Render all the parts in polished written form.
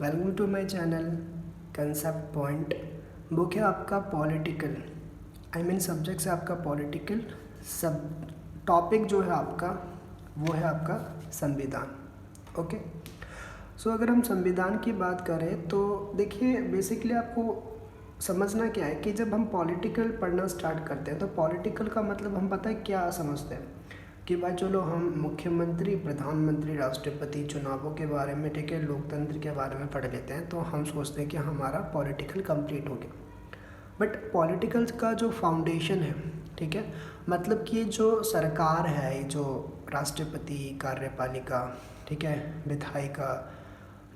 Welcome to my channel concept point. Book है आपका political, subjects है आपका पॉलिटिकल। सब टॉपिक जो है आपका वो है आपका संविधान। ओके, सो अगर हम संविधान की बात करें तो देखिए बेसिकली आपको समझना क्या है कि जब हम पॉलिटिकल पढ़ना स्टार्ट करते हैं तो पॉलिटिकल का मतलब हम पता है क्या समझते हैं कि भाई चलो हम मुख्यमंत्री, प्रधानमंत्री, राष्ट्रपति, चुनावों के बारे में, ठीक है, लोकतंत्र के बारे में पढ़ लेते हैं तो हम सोचते हैं कि हमारा पॉलिटिकल कंप्लीट हो गया। बट पॉलिटिकल का जो फाउंडेशन है, ठीक है, मतलब कि जो सरकार है, ये जो राष्ट्रपति, कार्यपालिका, ठीक है, विधायिका,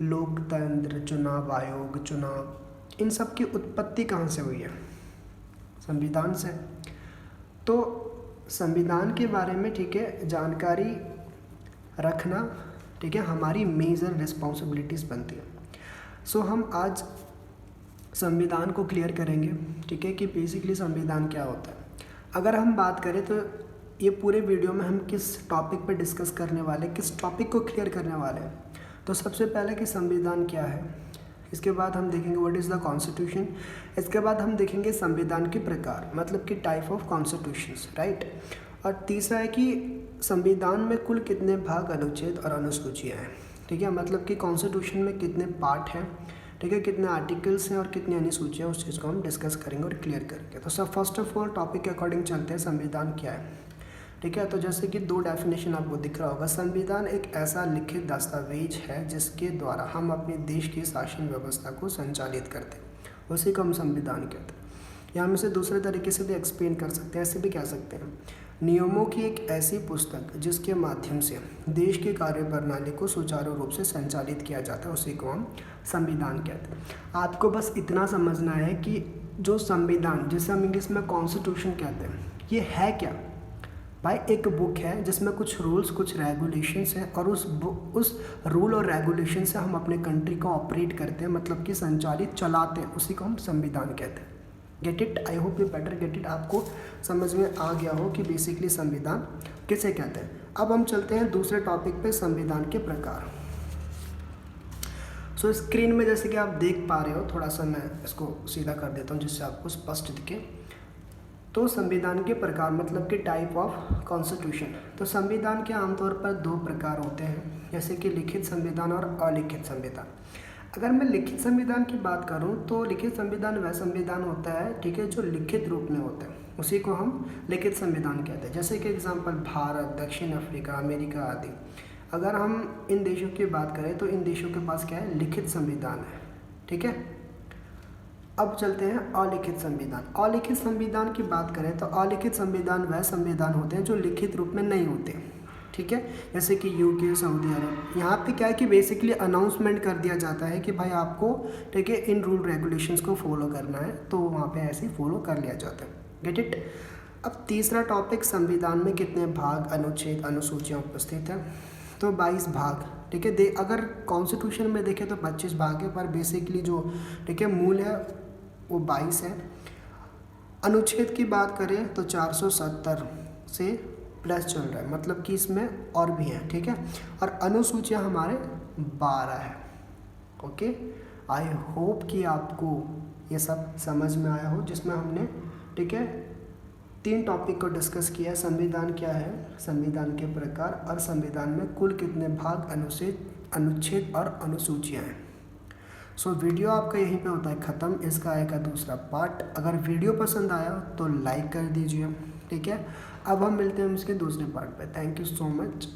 लोकतंत्र, चुनाव आयोग, चुनाव, इन सब की उत्पत्ति कहाँ से हुई है? संविधान से। तो संविधान के बारे में, ठीक है, जानकारी रखना, ठीक है, हमारी मेजर रिस्पॉन्सिबिलिटीज़ बनती है। सो हम आज संविधान को क्लियर करेंगे, ठीक है, कि बेसिकली संविधान क्या होता है। अगर हम बात करें तो ये पूरे वीडियो में हम किस टॉपिक पे डिस्कस करने वाले, किस टॉपिक को क्लियर करने वाले हैं। तो सबसे पहले कि संविधान क्या है, इसके बाद हम देखेंगे व्हाट इज़ द कॉन्स्टिट्यूशन, इसके बाद हम देखेंगे संविधान के प्रकार, मतलब कि टाइप ऑफ कॉन्स्टिट्यूशंस, राइट। और तीसरा है कि संविधान में कुल कितने भाग, अनुच्छेद और अनुसूचियाँ हैं, ठीक है, मतलब कि कॉन्स्टिट्यूशन में कितने पार्ट हैं, ठीक है, कितने आर्टिकल्स हैं और कितनी अनुसूचियाँ, उस चीज़ को हम डिस्कस करेंगे और क्लियर करेंगे। तो सब फर्स्ट ऑफ ऑल टॉपिक के अकॉर्डिंग चलते हैं, संविधान क्या है, ठीक है। तो जैसे कि दो डेफिनेशन आपको दिख रहा होगा, संविधान एक ऐसा लिखित दस्तावेज है जिसके द्वारा हम अपने देश की शासन व्यवस्था को संचालित करते हैं, उसी को हम संविधान कहते हैं। या हम इसे दूसरे तरीके से भी एक्सप्लेन कर सकते हैं, ऐसे भी कह सकते हैं, नियमों की एक ऐसी पुस्तक जिसके माध्यम से देश की कार्य प्रणाली को सुचारू रूप से संचालित किया जाता है, उसी को हम संविधान कहते हैं। आपको बस इतना समझना है कि जो संविधान, जिसे हम इंग्लिश में कॉन्स्टिट्यूशन कहते हैं, ये है क्या भाई? एक बुक है जिसमें कुछ रूल्स, कुछ रेगुलेशंस हैं और उस रूल और रेगुलेशन से हम अपने कंट्री को ऑपरेट करते हैं, मतलब कि संचालित चलाते हैं, उसी को हम संविधान कहते हैं। Get it? I hope you better get it. आपको समझ में आ गया हो कि बेसिकली संविधान किसे कहते हैं। अब हम चलते हैं दूसरे टॉपिक पे, संविधान के प्रकार। सो स्क्रीन में जैसे कि आप देख पा रहे हो, थोड़ा सा मैं इसको सीधा कर देता हूँ जिससे आपको स्पष्ट दिखे। तो संविधान के प्रकार मतलब कि टाइप ऑफ कॉन्स्टिट्यूशन। तो संविधान के आमतौर पर दो प्रकार होते हैं, जैसे कि लिखित संविधान और अलिखित संविधान। अगर मैं लिखित संविधान की बात करूं तो लिखित संविधान वह संविधान होता है, ठीक है, जो लिखित रूप में होता है, उसी को हम लिखित संविधान कहते हैं। जैसे कि एग्जांपल भारत, दक्षिण अफ्रीका, अमेरिका आदि। अगर हम इन देशों की बात करें तो इन देशों के पास क्या है? लिखित संविधान है, ठीक है। अब चलते हैं अलिखित संविधान। अलिखित संविधान की बात करें तो अलिखित संविधान वह संविधान होते हैं जो लिखित रूप में नहीं होते, ठीक है, जैसे कि यूके, सऊदी अरब। यहाँ पे क्या है कि बेसिकली अनाउंसमेंट कर दिया जाता है कि भाई आपको, ठीक है, इन रूल रेगुलेशंस को फॉलो करना है, तो वहाँ पे ऐसे ही फॉलो कर लिया जाता है। Get it? अब तीसरा टॉपिक, संविधान में कितने भाग, अनुच्छेद, अनुसूचियाँ उपस्थित हैं। तो 22 भाग, ठीक है। अगर कॉन्स्टिट्यूशन में देखें तो 25 भाग है, पर बेसिकली जो, ठीक है, मूल है वो 22 है। अनुच्छेद की बात करें तो 470 से प्लस चल रहा है, मतलब कि इसमें और भी हैं, ठीक है। और अनुसूचियाँ हमारे 12 है। ओके, आई होप कि आपको ये सब समझ में आया हो, जिसमें हमने, ठीक है, 3 टॉपिक को डिस्कस किया। संविधान क्या है, संविधान के प्रकार, और संविधान में कुल कितने भाग, अनुच्छेद और अनुसूचियाँ हैं। सो वीडियो आपका यहीं पे होता है ख़त्म। इसका आएगा दूसरा पार्ट। अगर वीडियो पसंद आया तो लाइक कर दीजिए, ठीक है। अब हम मिलते हैं इसके दूसरे पार्ट पे। Thank you so much.